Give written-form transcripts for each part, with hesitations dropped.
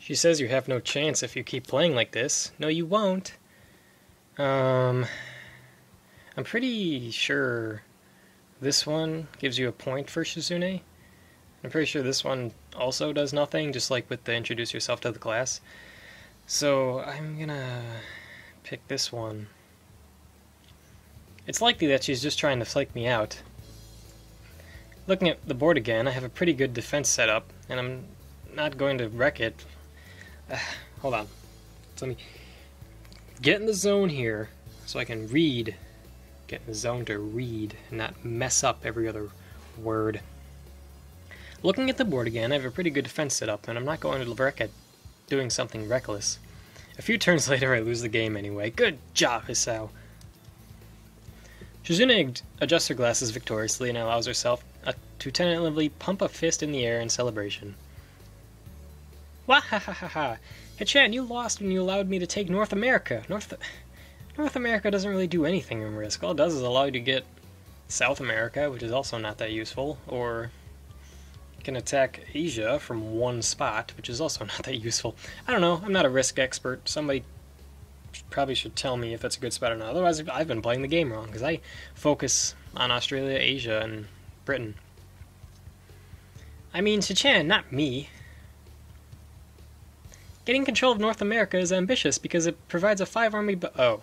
She says you have no chance if you keep playing like this. No, you won't. I'm pretty sure this one gives you a point for Shizune. I'm pretty sure this one also does nothing, just like with the introduce yourself to the class. So I'm gonna pick this one. It's likely that she's just trying to flake me out. Looking at the board again, I have a pretty good defense set up, and I'm not going to wreck it. Hold on. Let me get in the zone here so I can read. Get in the zone to read and not mess up every other word. Looking at the board again, I have a pretty good defense set up, and I'm not going to wreck it doing something reckless. A few turns later, I lose the game anyway. Good job, Hisao. Shizune adjusts her glasses victoriously and allows herself to tentatively pump a fist in the air in celebration. Wah ha ha ha ha! Hichan, you lost when you allowed me to take North America. North America doesn't really do anything in Risk. All it does is allow you to get South America, which is also not that useful, or you can attack Asia from one spot, which is also not that useful. I don't know, I'm not a Risk expert. Somebody probably should tell me if that's a good spot or not. Otherwise, I've been playing the game wrong, because I focus on Australia, Asia, and Britain. I mean, Hichan, not me. Getting control of North America is ambitious because it provides a 5-army oh.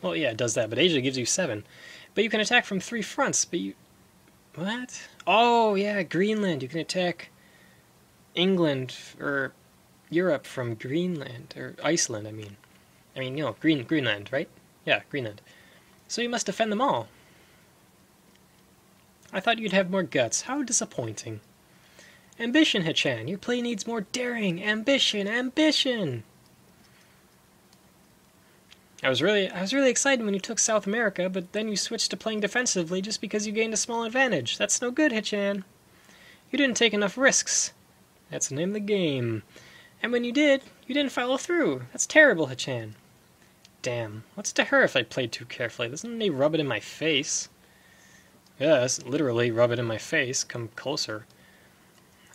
Well, yeah, it does that, but Asia gives you 7. But you can attack from 3 fronts, but you... What? Oh, yeah, Greenland. You can attack England, or Europe from Greenland, or Iceland, I mean. You know, Greenland, right? Yeah, Greenland. So you must defend them all. I thought you'd have more guts. How disappointing. Ambition, Hichan. Your play needs more daring. Ambition, ambition! I was really excited when you took South America, but then you switched to playing defensively just because you gained a small advantage. That's no good, Hichan. You didn't take enough risks. That's the name of the game. And when you did, you didn't follow through. That's terrible, Hichan. Damn. What's to her if I played too carefully? Doesn't he rub it in my face? Yes, literally rub it in my face. Come closer.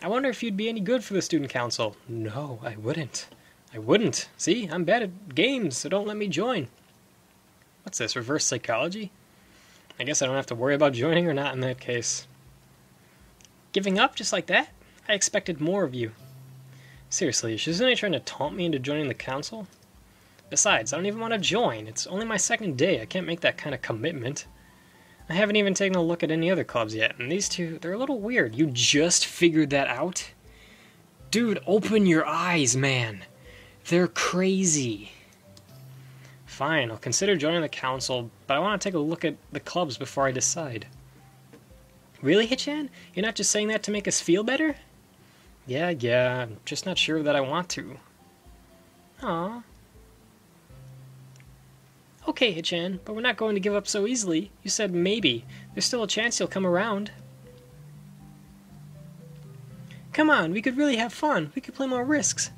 I wonder if you'd be any good for the student council. No, I wouldn't. I wouldn't. See, I'm bad at games, so don't let me join. What's this, reverse psychology? I guess I don't have to worry about joining or not in that case. Giving up just like that? I expected more of you. Seriously, is Shizune trying to taunt me into joining the council? Besides, I don't even want to join. It's only my 2nd day. I can't make that kind of commitment. I haven't even taken a look at any other clubs yet, and these two, they're a little weird. You just figured that out? Dude, open your eyes, man. They're crazy. Fine, I'll consider joining the council, but I want to take a look at the clubs before I decide. Really, Hichan? You're not just saying that to make us feel better? Yeah, I'm just not sure that I want to. Aww. Okay, Hichan, but we're not going to give up so easily. You said maybe. There's still a chance you'll come around. Come on, we could really have fun. We could play more risks.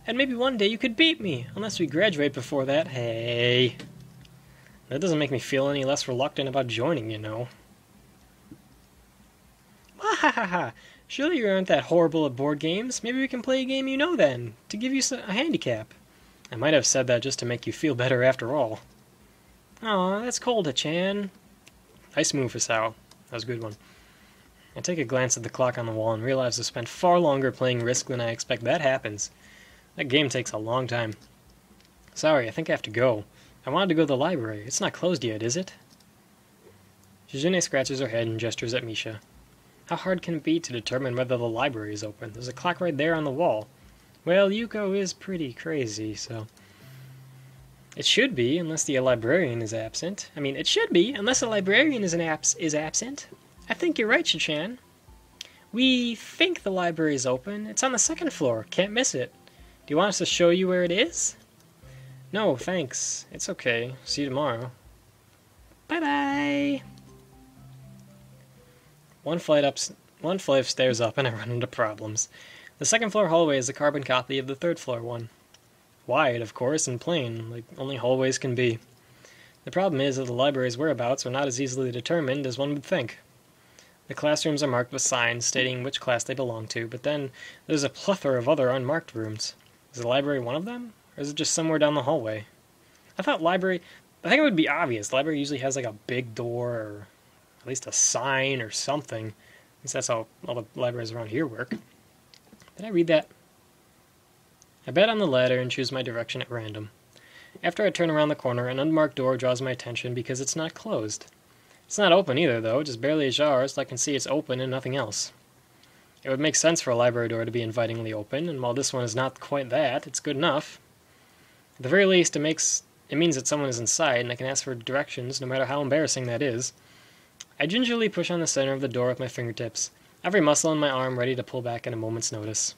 And maybe one day you could beat me, unless we graduate before that. Hey. That doesn't make me feel any less reluctant about joining, you know. Wahahaha! Surely you aren't that horrible at board games. Maybe we can play a game you know then, to give you a handicap. I might have said that just to make you feel better after all. Aw, that's cold, Hichan. Nice move, Hisao. That was a good one. I take a glance at the clock on the wall and realize I've spent far longer playing Risk than I expect. That happens. That game takes a long time. Sorry, I think I have to go. I wanted to go to the library. It's not closed yet, is it? Shizune scratches her head and gestures at Misha. How hard can it be to determine whether the library is open? There's a clock right there on the wall. Well, Yuko is pretty crazy, so... It should be, unless the librarian is absent. It should be, unless the librarian is absent. I think you're right, Hichan. We think the library is open. It's on the 2nd floor. Can't miss it. Do you want us to show you where it is? No, thanks. It's okay. See you tomorrow. Bye-bye! One flight of stairs up and I run into problems. The 2nd floor hallway is a carbon copy of the 3rd floor one. Wide, of course, and plain, like only hallways can be. The problem is that the library's whereabouts are not as easily determined as one would think. The classrooms are marked with signs stating which class they belong to, but then there's a plethora of other unmarked rooms. Is the library one of them? Or is it just somewhere down the hallway? I think it would be obvious. The library usually has like a big door or at least a sign or something. At least that's how all the libraries around here work. Did I read that? I bet on the ladder and choose my direction at random. After I turn around the corner, an unmarked door draws my attention because it's not closed. It's not open either, though, just barely ajar, so I can see it's open and nothing else. It would make sense for a library door to be invitingly open, and while this one is not quite that, it's good enough. At the very least, it means that someone is inside, and I can ask for directions, no matter how embarrassing that is. I gingerly push on the center of the door with my fingertips, every muscle in my arm ready to pull back at a moment's notice.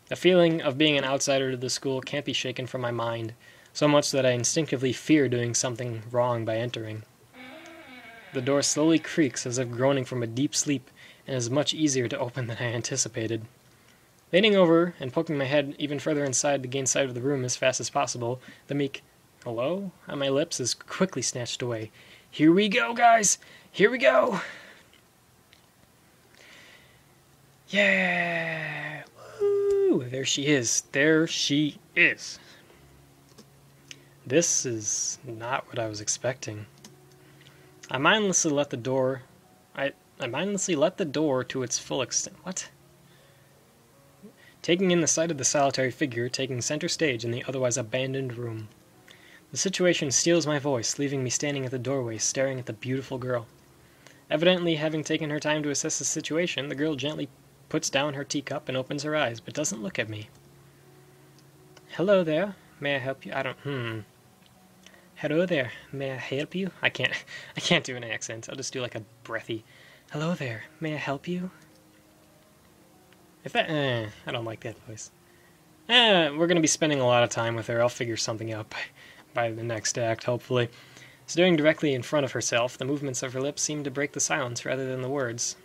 The feeling of being an outsider to the school can't be shaken from my mind, so much that I instinctively fear doing something wrong by entering. The door slowly creaks as if groaning from a deep sleep, and is much easier to open than I anticipated. Leaning over and poking my head even further inside to gain sight of the room as fast as possible, the meek "hello" on my lips is quickly snatched away. Here we go, guys! Here we go! Yeah! Woo! There she is. There she is. This is not what I was expecting. I mindlessly let the door to its full extent. What? Taking in the sight of the solitary figure taking center stage in the otherwise abandoned room. The situation steals my voice, leaving me standing at the doorway staring at the beautiful girl. Evidently having taken her time to assess the situation, the girl gently puts down her teacup and opens her eyes, but doesn't look at me. Hello there. May I help you? Hello there. May I help you? I can't do an accent. I'll just do like a breathy. Hello there. May I help you? I don't like that voice. We're going to be spending a lot of time with her. I'll figure something out by the next act, hopefully. Staring directly in front of herself, the movements of her lips seem to break the silence rather than the words.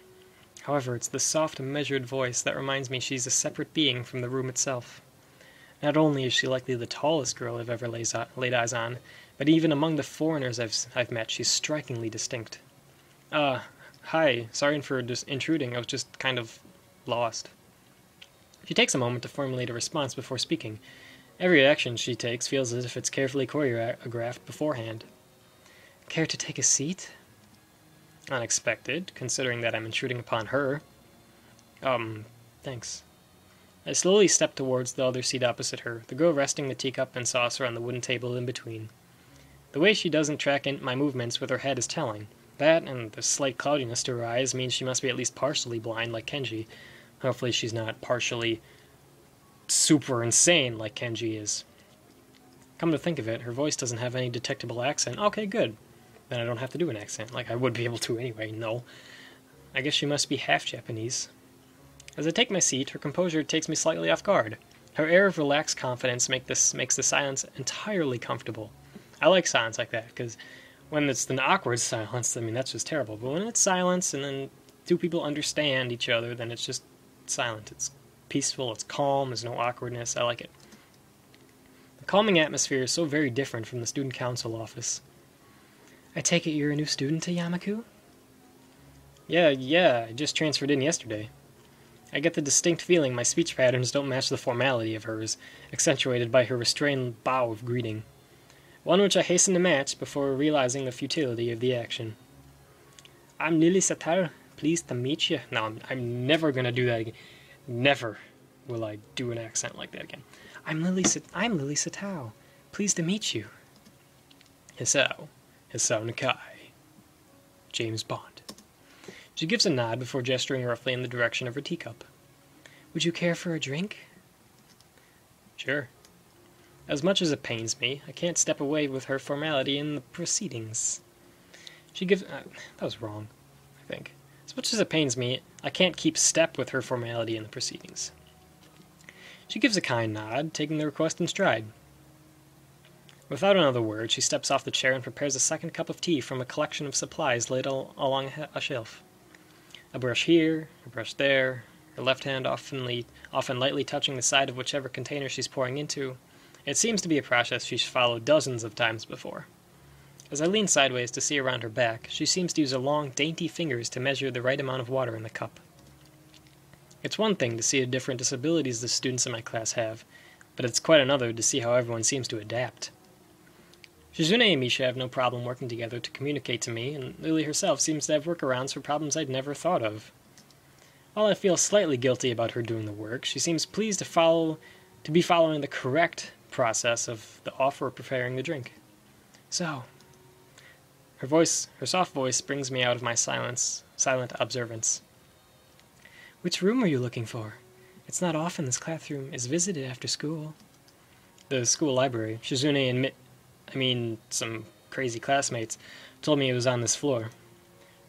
However, it's the soft, measured voice that reminds me she's a separate being from the room itself. Not only is she likely the tallest girl I've ever laid eyes on, but even among the foreigners I've met, she's strikingly distinct. Hi, sorry for just intruding, I was just kind of lost. She takes a moment to formulate a response before speaking. Every action she takes feels as if it's carefully choreographed beforehand. Care to take a seat? Unexpected, considering that I'm intruding upon her. Thanks. I slowly step towards the other seat opposite her, the girl resting the teacup and saucer on the wooden table in between. The way she doesn't track my movements with her head is telling. That, and the slight cloudiness to her eyes, means she must be at least partially blind like Kenji. Hopefully she's not partially super insane like Kenji is. Come to think of it, her voice doesn't have any detectable accent. Okay, good. Then I don't have to do an accent, like I would be able to anyway, no. I guess she must be half Japanese. As I take my seat, her composure takes me slightly off guard. Her air of relaxed confidence makes the silence entirely comfortable. I like silence like that, because when it's an awkward silence, that's just terrible. But when it's silence, and then two people understand each other, then it's just silent. It's peaceful, it's calm, there's no awkwardness. I like it. The calming atmosphere is so very different from the student council office. I take it you're a new student to Yamaku? Yeah, I just transferred in yesterday. I get the distinct feeling my speech patterns don't match the formality of hers, accentuated by her restrained bow of greeting. One which I hasten to match before realizing the futility of the action. I'm Lilly Satar, pleased to meet you. No, I'm never going to do that again. Never will I do an accent like that again. I'm Lilly Satao, pleased to meet you. Hisao Nakai. James Bond. She gives a nod before gesturing roughly in the direction of her teacup. Would you care for a drink? Sure. As much as it pains me, I can't step away with her formality in the proceedings. She gives... that was wrong, I think. As much as it pains me, I can't keep step with her formality in the proceedings. She gives a kind nod, taking the request in stride. Without another word, she steps off the chair and prepares a second cup of tea from a collection of supplies laid along a shelf. A brush here, a brush there, her left hand often lightly touching the side of whichever container she's pouring into. It seems to be a process she's followed dozens of times before. As I lean sideways to see around her back, she seems to use her long, dainty fingers to measure the right amount of water in the cup. It's one thing to see the different disabilities the students in my class have, but it's quite another to see how everyone seems to adapt. Shizune and Misha have no problem working together to communicate to me, and Lily herself seems to have workarounds for problems I'd never thought of. While I feel slightly guilty about her doing the work, she seems pleased to be following the correct process of the offer of preparing the drink. So, her soft voice brings me out of my silent observance. Which room are you looking for? It's not often this classroom is visited after school. The school library. Shizune and some crazy classmates told me it was on this floor.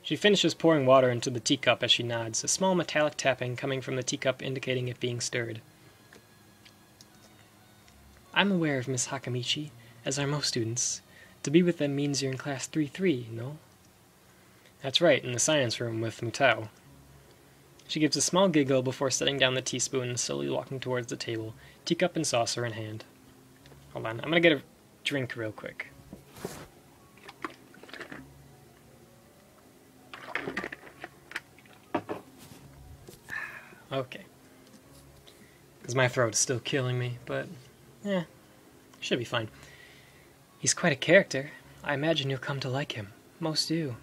She finishes pouring water into the teacup as she nods, a small metallic tapping coming from the teacup indicating it being stirred. I'm aware of Miss Hakamichi, as are most students. To be with them means you're in class 3-3, no? That's right, in the science room with Mutao. She gives a small giggle before setting down the teaspoon and slowly walking towards the table, teacup and saucer in hand. Hold on, I'm gonna get a drink real quick. Okay. Because my throat is still killing me, but should be fine. He's quite a character. I imagine you'll come to like him. Most do.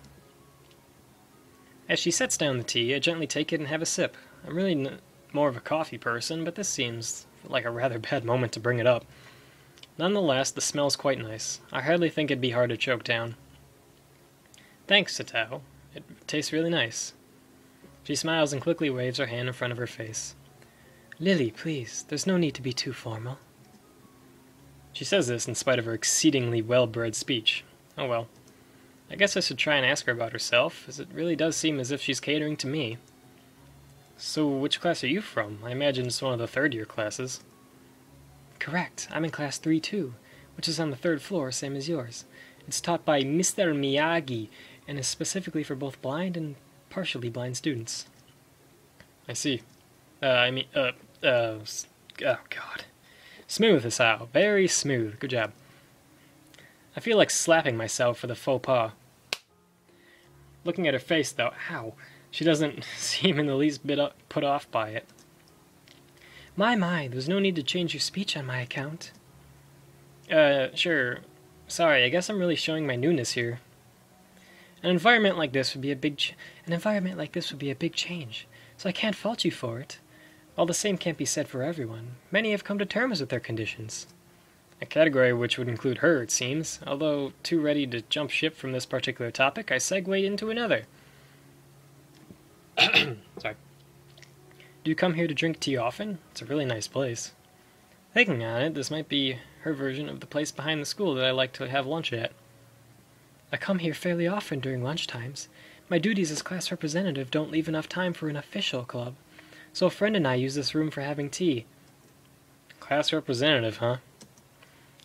As she sets down the tea, I gently take it and have a sip. I'm really more of a coffee person, but this seems like a rather bad moment to bring it up. Nonetheless, the smell's quite nice. I hardly think it'd be hard to choke down. Thanks, Satao. It tastes really nice. She smiles and quickly waves her hand in front of her face. Lily, please, there's no need to be too formal. She says this in spite of her exceedingly well-bred speech. Oh well. I guess I should try and ask her about herself, as it really does seem as if she's catering to me. So, which class are you from? I imagine it's one of the third-year classes. Correct. I'm in class 3-2, which is on the third floor, same as yours. It's taught by Mr. Miyagi, and is specifically for both blind and partially blind students. I see. Oh god. Smooth, Hisao. Very smooth. Good job. I feel like slapping myself for the faux pas. Looking at her face, though, ow, she doesn't seem in the least bit put off by it. My, there's no need to change your speech on my account. Sure. Sorry, I guess I'm really showing my newness here. An environment like this would be a big change, so I can't fault you for it. While the same can't be said for everyone, many have come to terms with their conditions. A category which would include her, it seems, although too ready to jump ship from this particular topic, I segued into another. Sorry. Do you come here to drink tea often? It's a really nice place. Thinking on it, this might be her version of the place behind the school that I like to have lunch at. I come here fairly often during lunchtimes. My duties as class representative don't leave enough time for an official club, so a friend and I use this room for having tea. Class representative, huh?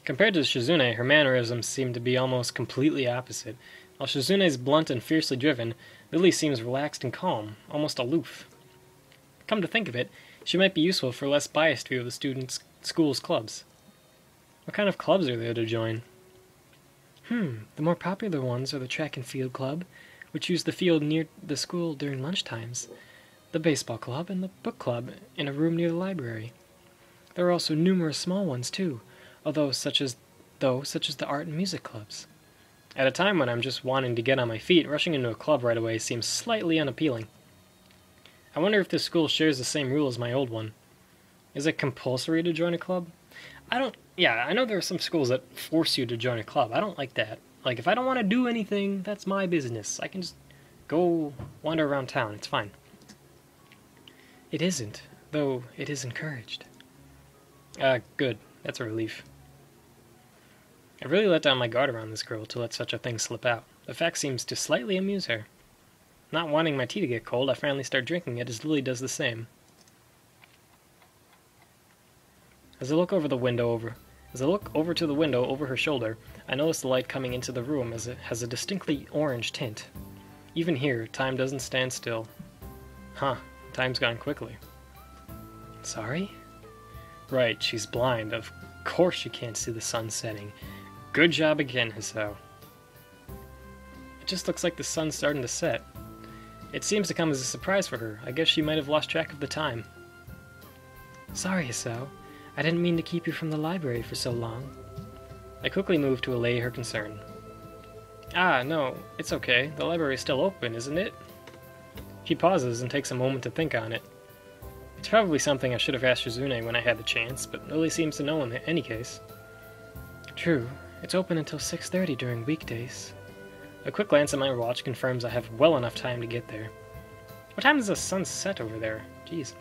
Compared to Shizune, her mannerisms seem to be almost completely opposite. While Shizune's blunt and fiercely driven, Lily seems relaxed and calm, almost aloof. Come to think of it, she might be useful for a less biased view of the school's clubs. What kind of clubs are there to join? The more popular ones are the track and field club, which use the field near the school during lunchtimes, the baseball club, and the book club in a room near the library. There are also numerous small ones, too, such as the art and music clubs. At a time when I'm just wanting to get on my feet, rushing into a club right away seems slightly unappealing. I wonder if this school shares the same rule as my old one. Is it compulsory to join a club? I know there are some schools that force you to join a club. I don't like that. Like, if I don't want to do anything, that's my business. I can just go wander around town. It's fine. It isn't, though it is encouraged. Good. That's a relief. I really let down my guard around this girl to let such a thing slip out. The fact seems to slightly amuse her. Not wanting my tea to get cold, I finally start drinking it as Lily does the same. As I look over to the window over her shoulder, I notice the light coming into the room as it has a distinctly orange tint. Even here, time doesn't stand still. Time's gone quickly. Sorry? Right, she's blind. Of course she can't see the sun setting. Good job again, Hisao. It just looks like the sun's starting to set. It seems to come as a surprise for her. I guess she might have lost track of the time. Sorry, Hisao. I didn't mean to keep you from the library for so long. I quickly moved to allay her concern. Ah, no, it's okay. The library is still open, isn't it? She pauses and takes a moment to think on it. It's probably something I should have asked Shizune when I had the chance, but Lilly seems to know in any case. True, it's open until 6:30 during weekdays. A quick glance at my watch confirms I have well enough time to get there. What time does the sun set over there? Jeez.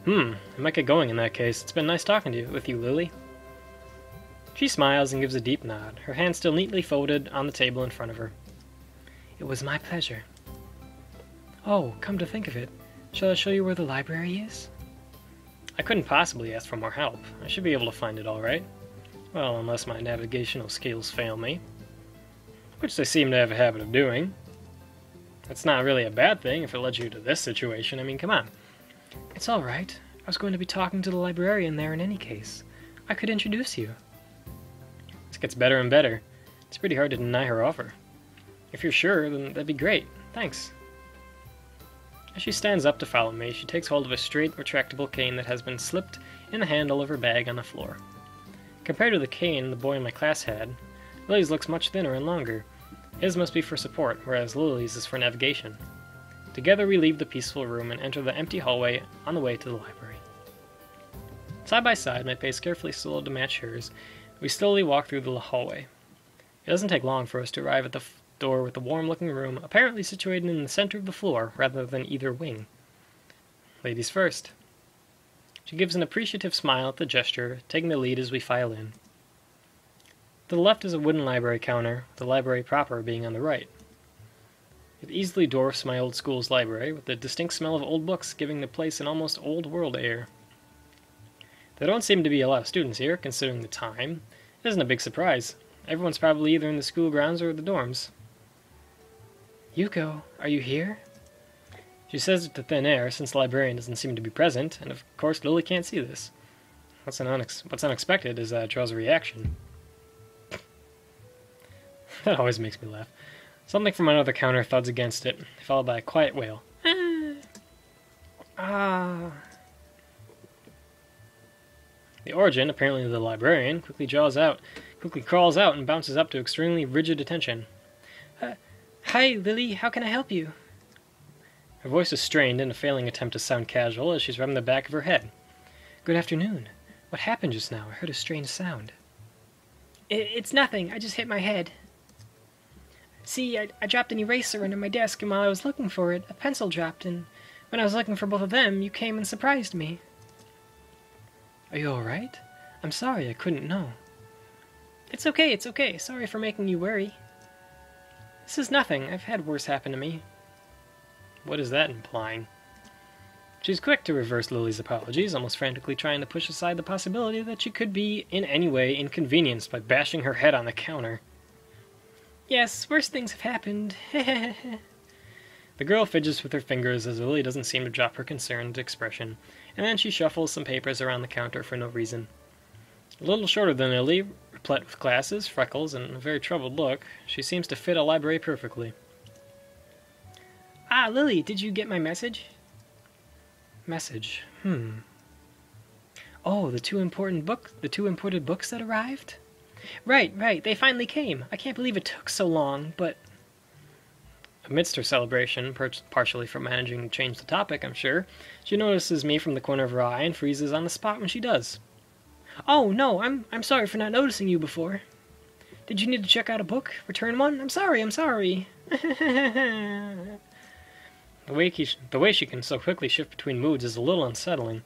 I might get going in that case. It's been nice talking with you, Lilly. She smiles and gives a deep nod, her hands still neatly folded on the table in front of her. It was my pleasure. Oh, come to think of it, shall I show you where the library is? I couldn't possibly ask for more help. I should be able to find it all right. Well, unless my navigational skills fail me. Which they seem to have a habit of doing. That's not really a bad thing if it led you to this situation. I mean, come on. It's all right. I was going to be talking to the librarian there in any case. I could introduce you. This gets better and better. It's pretty hard to deny her offer. If you're sure, then that'd be great. Thanks. As she stands up to follow me, she takes hold of a straight, retractable cane that has been slipped in the handle of her bag on the floor. Compared to the cane the boy in my class had, Lily's looks much thinner and longer. His must be for support, whereas Lily's is for navigation. Together we leave the peaceful room and enter the empty hallway on the way to the library. Side by side, my pace carefully slowed to match hers. We slowly walk through the hallway. It doesn't take long for us to arrive at the door with the warm-looking room apparently situated in the center of the floor rather than either wing. Ladies first. She gives an appreciative smile at the gesture, taking the lead as we file in. To the left is a wooden library counter, the library proper being on the right. It easily dwarfs my old school's library, with the distinct smell of old books giving the place an almost old-world air. There don't seem to be a lot of students here, considering the time. It isn't a big surprise. Everyone's probably either in the school grounds or the dorms. Yuko, are you here? She says it to thin air, since the librarian doesn't seem to be present, and of course Lilly can't see this. What's unexpected is that it draws a reaction. That always makes me laugh. Something from another counter thuds against it, followed by a quiet wail. Ah. The origin, apparently the librarian, quickly crawls out and bounces up to extremely rigid attention. Hi, Lilly, how can I help you? Her voice is strained in a failing attempt to sound casual as she's rubbing the back of her head. Good afternoon. What happened just now? I heard a strange sound. It's nothing. I just hit my head. See, I dropped an eraser under my desk, and while I was looking for it, a pencil dropped, and when I was looking for both of them, you came and surprised me. Are you all right? I'm sorry, I couldn't know. It's okay. Sorry for making you worry. This is nothing. I've had worse happen to me. What is that implying? She's quick to reverse Lily's apologies, almost frantically trying to push aside the possibility that she could be in any way inconvenienced by bashing her head on the counter. Yes, worse things have happened. The girl fidgets with her fingers as Lilly doesn't seem to drop her concerned expression, and then she shuffles some papers around the counter for no reason. A little shorter than Lilly, replete with glasses, freckles, and a very troubled look, she seems to fit a library perfectly. Ah, Lilly, did you get my message? Message? Oh, the two imported books that arrived? Right, they finally came. I can't believe it took so long, but... Amidst her celebration, partially from managing to change the topic, I'm sure, she notices me from the corner of her eye and freezes on the spot when she does. Oh, no, I'm sorry for not noticing you before. Did you need to check out a book? Return one? I'm sorry. The way she can so quickly shift between moods is a little unsettling.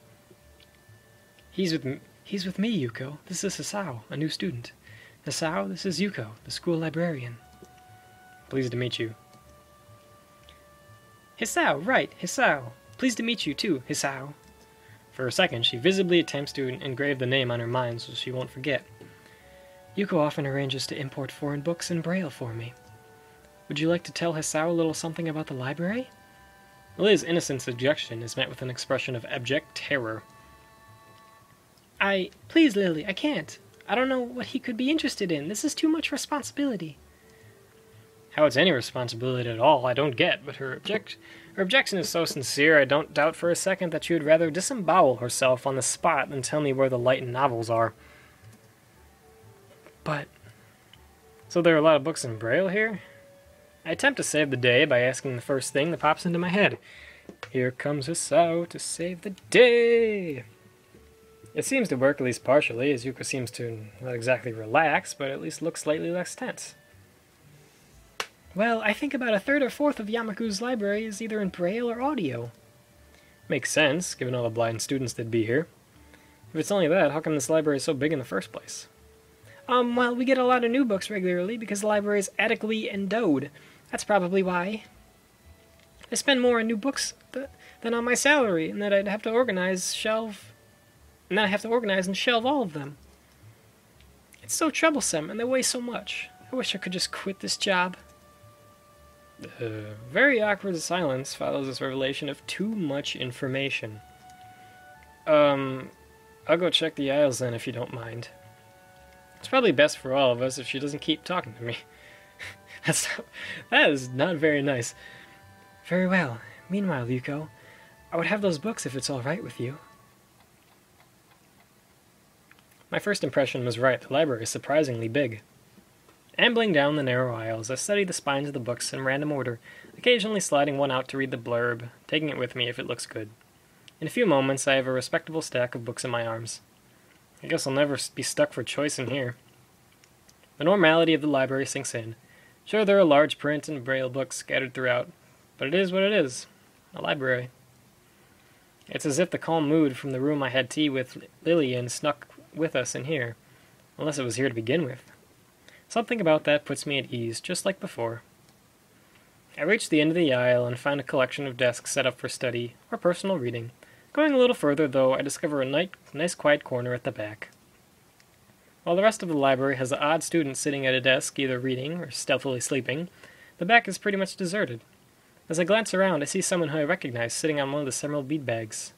He's with me, Yuko. This is Hisao, a new student. Hisao, this is Yuko, the school librarian. Pleased to meet you. Hisao, right, Hisao. Pleased to meet you too, Hisao. For a second, she visibly attempts to engrave the name on her mind so she won't forget. Yuko often arranges to import foreign books in Braille for me. Would you like to tell Hisao a little something about the library? Lily's innocent suggestion is met with an expression of abject terror. Please, Lilly, I can't. I don't know what he could be interested in. This is too much responsibility. How it's any responsibility at all, I don't get, but her Her objection is so sincere, I don't doubt for a second that she would rather disembowel herself on the spot than tell me where the light novels are. But... so there are a lot of books in Braille here? I attempt to save the day by asking the first thing that pops into my head. Here comes Hisao to save the day! It seems to work, at least partially, as Yuko seems to not exactly relax, but at least look slightly less tense. Well, I think about a third or fourth of Yamaku's library is either in Braille or audio. Makes sense, given all the blind students that'd be here. If it's only that, how come this library is so big in the first place? Well, we get a lot of new books regularly because the library is adequately endowed. That's probably why. I spend more on new books than on my salary, and that I'd have to organize and shelve all of them. It's so troublesome, and they weigh so much. I wish I could just quit this job. Very awkward silence follows this revelation of too much information. I'll go check the aisles then, if you don't mind. It's probably best for all of us if she doesn't keep talking to me. That is not very nice. Very well. Meanwhile, Yuko, I would have those books if it's all right with you. My first impression was right. The library is surprisingly big. Ambling down the narrow aisles, I studied the spines of the books in random order, occasionally sliding one out to read the blurb, taking it with me if it looks good. In a few moments, I have a respectable stack of books in my arms. I guess I'll never be stuck for choice in here. The normality of the library sinks in. Sure, there are large print and Braille books scattered throughout, but it is what it is. A library. It's as if the calm mood from the room I had tea with Lilly in snuck with us in here, unless it was here to begin with. Something about that puts me at ease, just like before. I reach the end of the aisle and find a collection of desks set up for study or personal reading. Going a little further, though, I discover a nice quiet corner at the back. While the rest of the library has the odd student sitting at a desk, either reading or stealthily sleeping, the back is pretty much deserted. As I glance around, I see someone who I recognize sitting on one of the several beanbags.